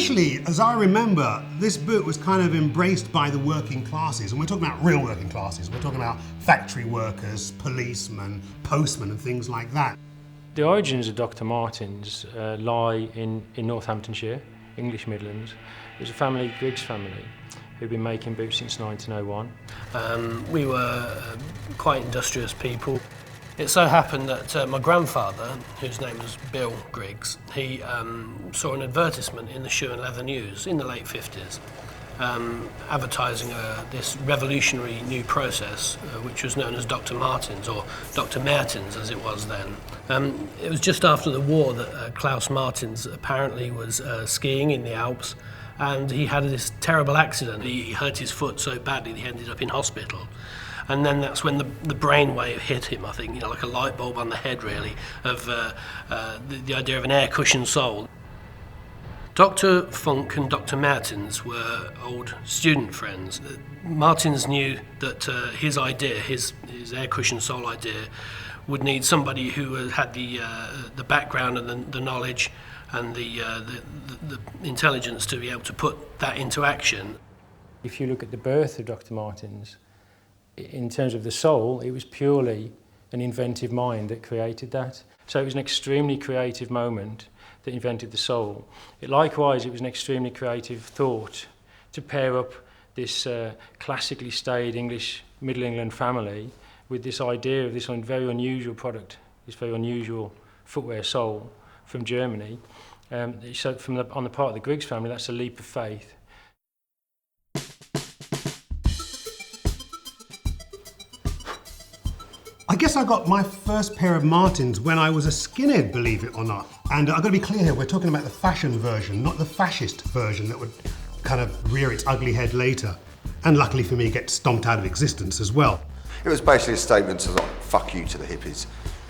initially, as I remember, this boot was kind of embraced by the working classes, and we're talking about real working classes. We're talking about factory workers, policemen, postmen, and things like that. The origins of Dr. Martens lie in Northamptonshire, English Midlands. It was a family, Griggs family, who'd been making boots since 1901. We were quite industrious people. It so happened that my grandfather, whose name was Bill Griggs, he saw an advertisement in the Shoe and Leather News in the late 50s, advertising this revolutionary new process, which was known as Dr. Martens, or Dr. Mertens as it was then. It was just after the war that Klaus Martens apparently was skiing in the Alps, and he had this terrible accident. He hurt his foot so badly that he ended up in hospital. And then that's when the brainwave hit him, I think, like a light bulb on the head, really, of the idea of an air-cushioned sole. Dr. Funk and Dr. Martens were old student friends. Martens knew that his idea, his air-cushioned sole idea, would need somebody who had the background and the knowledge and the intelligence to be able to put that into action. If you look at the birth of Dr. Martens, in terms of the soul, it was purely an inventive mind that created that. So it was an extremely creative moment that invented the soul. Likewise, it was an extremely creative thought to pair up this classically staid English Middle England family with this idea of this very unusual product, this very unusual footwear sole from Germany. So on the part of the Griggs family, that's a leap of faith. I guess I got my first pair of Martens when I was a skinhead, believe it or not. And I've got to be clear here, we're talking about the fashion version, not the fascist version that would kind of rear its ugly head later. And luckily for me, get stomped out of existence as well. It was basically a statement to like, fuck you to the hippies.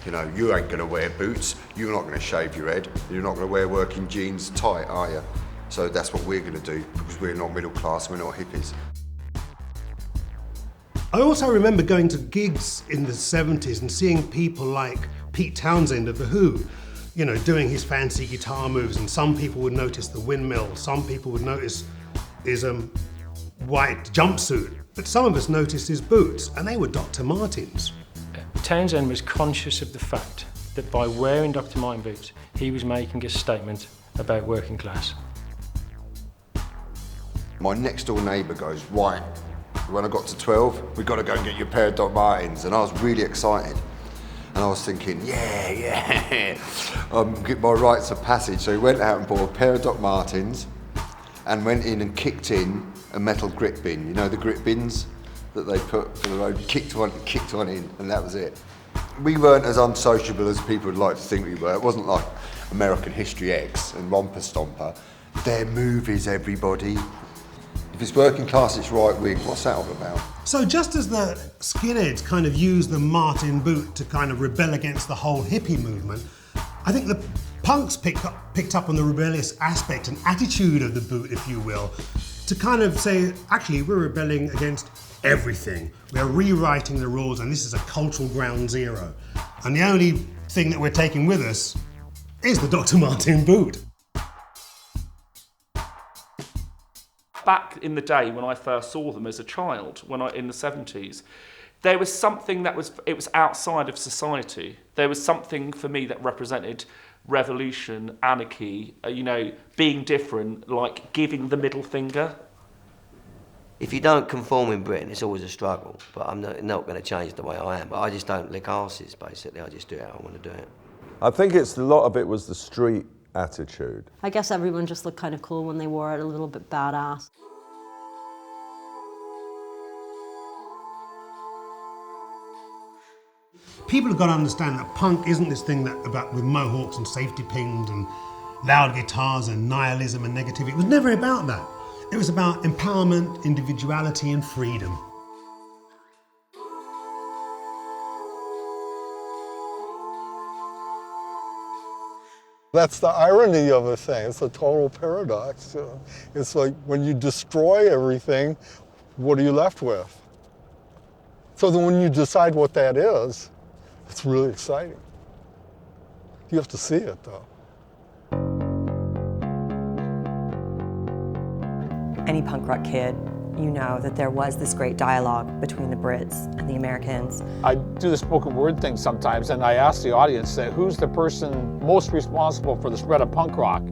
You know, you ain't gonna wear boots, you're not gonna shave your head, you're not gonna wear working jeans tight, are you? So that's what we're gonna do, because we're not middle class, we're not hippies. I also remember going to gigs in the 70s and seeing people like Pete Townsend of The Who, you know, doing his fancy guitar moves, and some people would notice the windmill, some people would notice his white jumpsuit, but some of us noticed his boots, and they were Dr. Martens. Townsend was conscious of the fact that by wearing Dr. Martens boots, he was making a statement about working class. My next door neighbour goes, right, when I got to 12, we've got to go and get you a pair of Doc Martens, and I was really excited. And I was thinking, yeah, get my rites of passage. So he went out and bought a pair of Doc Martens and went in and kicked in a metal grip bin. You know the grip bins that they put for the road? Kicked one in, and that was it. We weren't as unsociable as people would like to think we were. It wasn't like American History X and Romper Stomper. They're movies, everybody. If it's working class, it's right wing. What's that all about? So just as the skinheads kind of used the Martin boot to kind of rebel against the whole hippie movement, I think the punks picked up on the rebellious aspect and attitude of the boot, if you will, to kind of say, actually, we're rebelling against everything. We're rewriting the rules, and this is a cultural ground zero. And the only thing that we're taking with us is the Dr. Martin boot. Back in the day when I first saw them as a child, in the 70s, there was something it was outside of society. There was something for me that represented revolution, anarchy, being different, like giving the middle finger. If you don't conform in Britain, it's always a struggle, but I'm not going to change the way I am. But I just don't lick arses, basically. I just do it how I want to do it. I think a lot of it was the street attitude. I guess everyone just looked kind of cool when they wore it, a little bit badass. People have got to understand that punk isn't this thing with mohawks and safety pins and loud guitars and nihilism and negativity. It was never about that. It was about empowerment, individuality and freedom. That's the irony of a thing. It's a total paradox. It's like when you destroy everything, what are you left with? So then when you decide what that is, it's really exciting. You have to see it, though. any punk rock kid, you know that there was this great dialogue between the Brits and the Americans. I do the spoken word thing sometimes, and I ask the audience, who's the person most responsible for the spread of punk rock?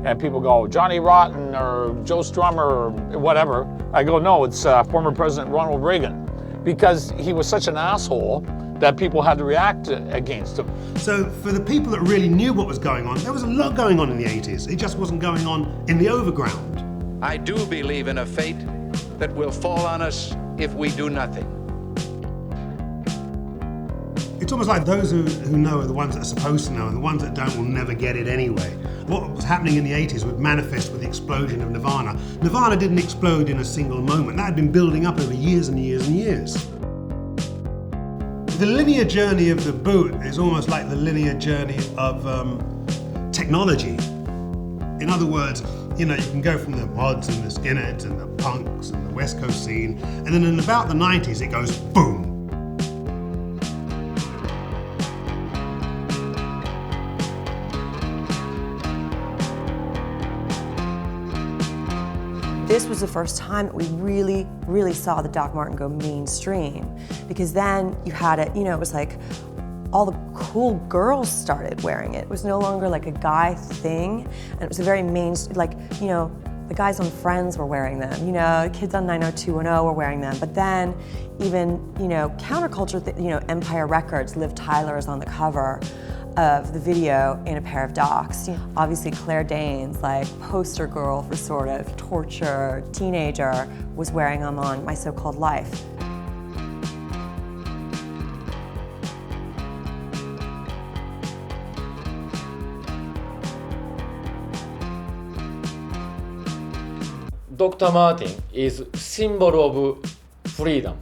And people go, Johnny Rotten or Joe Strummer or whatever. I go, no, it's former President Ronald Reagan, because he was such an asshole that people had to react against him. So for the people that really knew what was going on, there was a lot going on in the 80s. It just wasn't going on in the overground. I do believe in a fate that will fall on us if we do nothing. It's almost like those who know are the ones that are supposed to know, and the ones that don't will never get it anyway. What was happening in the 80s would manifest with the explosion of Nirvana. Nirvana didn't explode in a single moment. That had been building up over years and years and years. The linear journey of the boot is almost like the linear journey of technology. In other words, you know, you can go from the mods and the skinheads and the punks and the West Coast scene, and then in about the 90s it goes boom. This was the first time that we really saw the Doc Marten go mainstream, because then you had it, you know, it was like all the cool girls started wearing it. It was no longer like a guy thing, and it was a very like, you know, the guys on Friends were wearing them, you know, kids on 90210 were wearing them, but then even, you know, counterculture, you know, Empire Records, Liv Tyler is on the cover of the video in a pair of Docs. Obviously Claire Danes, like poster girl for sort of torture teenager, was wearing them on My So-Called Life. Dr. Marten is symbol of freedom.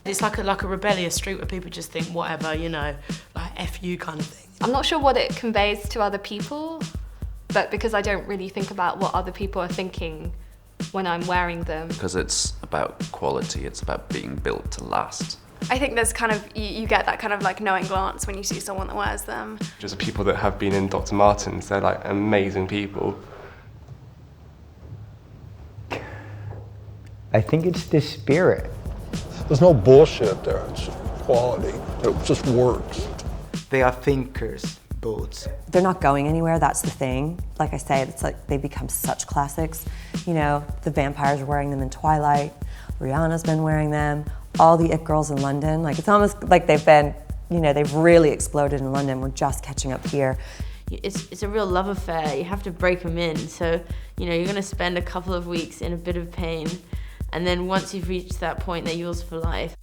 It's like a rebellious street where people just think whatever, you know, like F you kind of thing. I'm not sure what it conveys to other people, but because I don't really think about what other people are thinking when I'm wearing them. Because it's about quality, it's about being built to last. I think there's kind of, you get that kind of like knowing glance when you see someone that wears them. Just the people that have been in Dr. Martens, they're like amazing people. I think it's the spirit. There's no bullshit there, it's just quality. It just works. They are thinkers, boots. They're not going anywhere, that's the thing. Like I say, it's like they become such classics. You know, the vampires are wearing them in Twilight, Rihanna's been wearing them, all the it girls in London. Like it's almost like they've been, you know, they've really exploded in London. We're just catching up here. It's a real love affair. You have to break them in. So, you know, you're going to spend a couple of weeks in a bit of pain. And then once you've reached that point, they're yours for life.